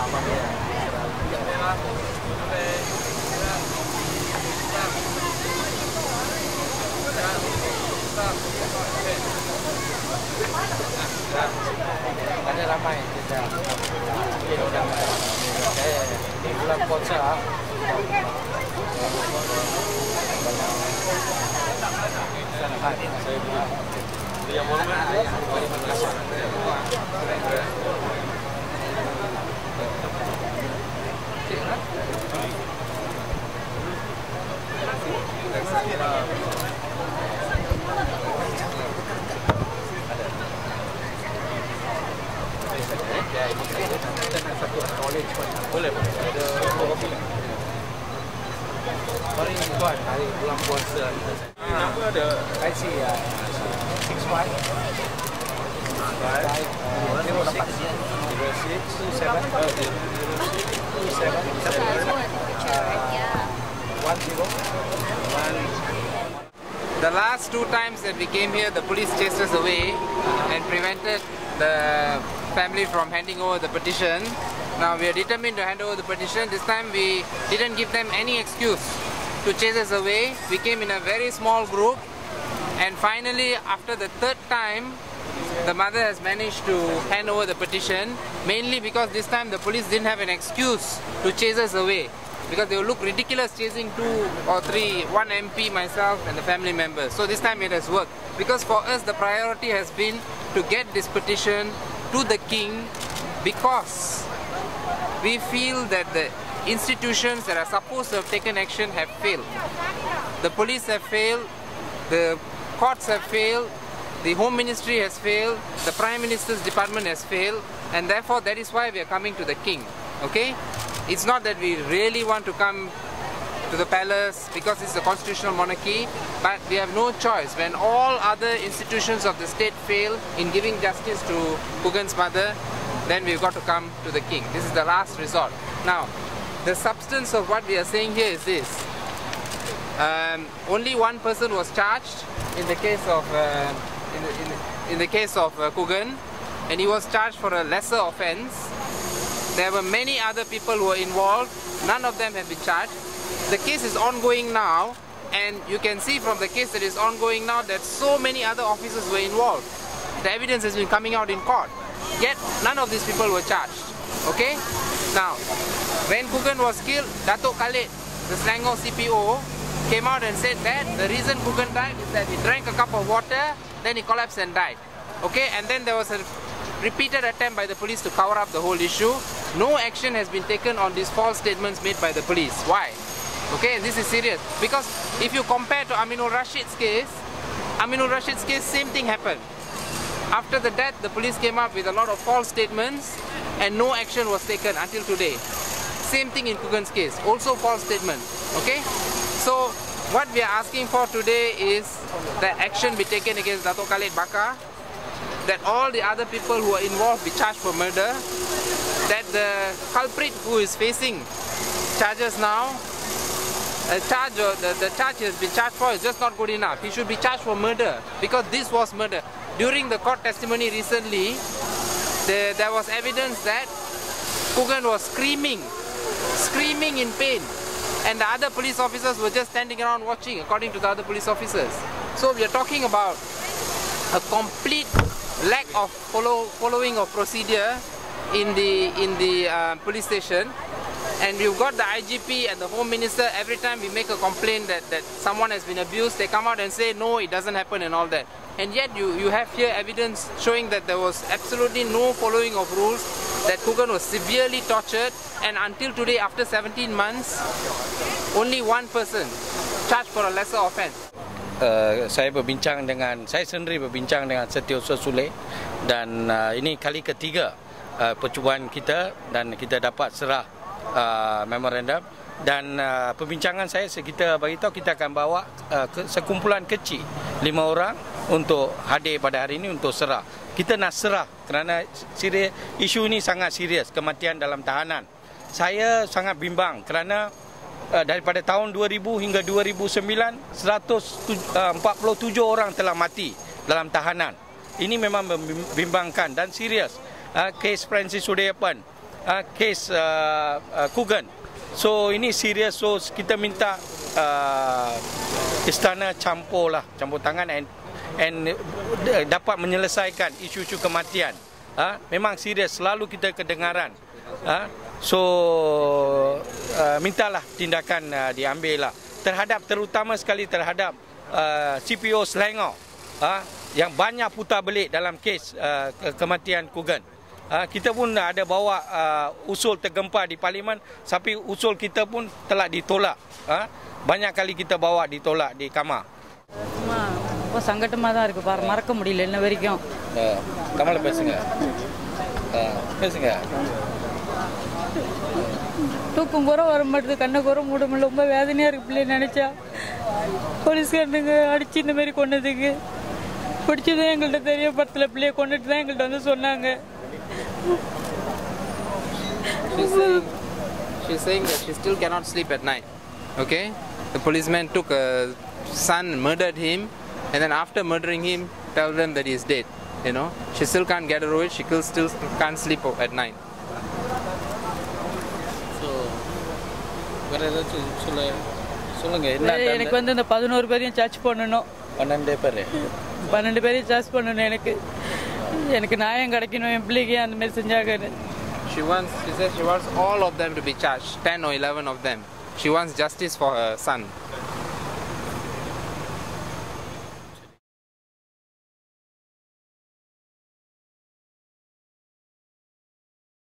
Ada ramai kita di bulan puasa boleh ada hari tuan hari bulan puasa apa ada IC ya 65 The last two times that we came here, the police chased us away and prevented the family from handing over the petition. Now we are determined to hand over the petition. This time we didn't give them any excuse to chase us away. We came in a very small group, and finally after the third time the mother has managed to hand over the petition, mainly because this time the police didn't have an excuse to chase us away, because they will look ridiculous chasing one MP, myself and the family members. So this time it has worked, because for us the priority has been to get this petition to the king, because we feel that the institutions that are supposed to have taken action have failed. The police have failed, the courts have failed, the Home Ministry has failed, the Prime Minister's department has failed, and therefore that is why we are coming to the king. Okay? It's not that we really want to come to the palace because it's a constitutional monarchy, but we have no choice. When all other institutions of the state fail in giving justice to Kugan's mother, then we've got to come to the king. This is the last resort. Now, the substance of what we are saying here is this. Only one person was charged in the case of Kugan, and he was charged for a lesser offence. There were many other people who were involved. None of them have been charged. The case is ongoing now, and you can see from the case that is ongoing now that so many other officers were involved. The evidence has been coming out in court, yet none of these people were charged. Okay? Now, when Kugan was killed, Datuk Khalid, the Selangor CPO, came out and said that the reason Kugan died is that he drank a cup of water, then he collapsed and died. Okay? And then there was a repeated attempt by the police to cover up the whole issue. No action has been taken on these false statements made by the police. Why? Okay, and this is serious, because if you compare to Aminul Rashid's case, same thing happened. After the death, the police came up with a lot of false statements and no action was taken until today. Same thing in Kugan's case, also false statement. Okay, so what we are asking for today is that action be taken against Datuk Khalid Bakar, that all the other people who are involved be charged for murder, that the culprit who is facing charges now, the charge he has been charged for is just not good enough. He should be charged for murder, because this was murder. During the court testimony recently, there was evidence that Kugan was screaming in pain, and the other police officers were just standing around watching, according to the other police officers. So we are talking about a complete lack of following of procedure in the police station. And we've got the IGP and the Home Minister. Every time we make a complaint that someone has been abused, they come out and say no, it doesn't happen and all that. And yet you have here evidence showing that there was absolutely no following of rules, that Kugan was severely tortured, and until today, after 17 months, only one person charged for a lesser offence. Saya sendiri berbincang dengan Teoh El Sen, dan ini kali ketiga percubaan kita, dan kita dapat serah memorandum, dan perbincangan saya kita beritahu kita akan bawa sekumpulan kecil 5 orang untuk hadir pada hari ini untuk serah. Kita nak serah kerana isu ini sangat serius, kematian dalam tahanan. Saya sangat bimbang kerana daripada tahun 2000 hingga 2009 147 orang telah mati dalam tahanan. Ini memang membimbangkan dan serius. Kes Francis Sudayapan kes Kugan. So ini serius, so kita minta istana campur tangan and dapat menyelesaikan isu-isu kematian. Memang serius, selalu kita kedengaran. So mintalah tindakan diambil lah terutama sekali terhadap CPO Selangor yang banyak putar belik dalam kes kematian Kugan. Kita pun ada bawa usul tergempar di parlimen, tapi usul kita pun telah ditolak. Banyak kali kita bawa ditolak di kamar. சங்கட்டமாக தான் இருக்குது பாரு, மறக்க முடியல இன்ன வரைக்கும். தமிழ்ல பேசுங்க. பேசுங்க. தூக்கம் கூட வர மாட்டேது, கண்ணை கூட மூட முடியல, ரொம்ப வேதனையாக இருக்குது பிள்ளைய நினச்சா. போலீஸ்காரனுங்க அடித்து இந்த மாதிரி கொண்டதுக்கு பிடிச்சதும் எங்கள்கிட்ட தெரியப்படுத்தல, பிள்ளைய கொண்டுட்டு தான் எங்கள்கிட்ட வந்து சொன்னாங்க. She's saying that she still cannot sleep at night. Okay? The policeman took a son, murdered him, and then after murdering him, tell them that he is dead. You know? She still can't get over it. She still can't sleep at night. So, வேற ஏதாச்சும் சொல்லுங்க. எனக்கு வந்து இந்த 11 பேரையும் search பண்ணணும். 12 பேரையும் search பண்ணணும். எனக்கு நியாயம் கிடைக்கணும், என் பிள்ளைக்கு அந்த மாதிரி செஞ்சாங்க. She says she wants all of them to be charged, 10 or 11 of them. She wants justice for her son.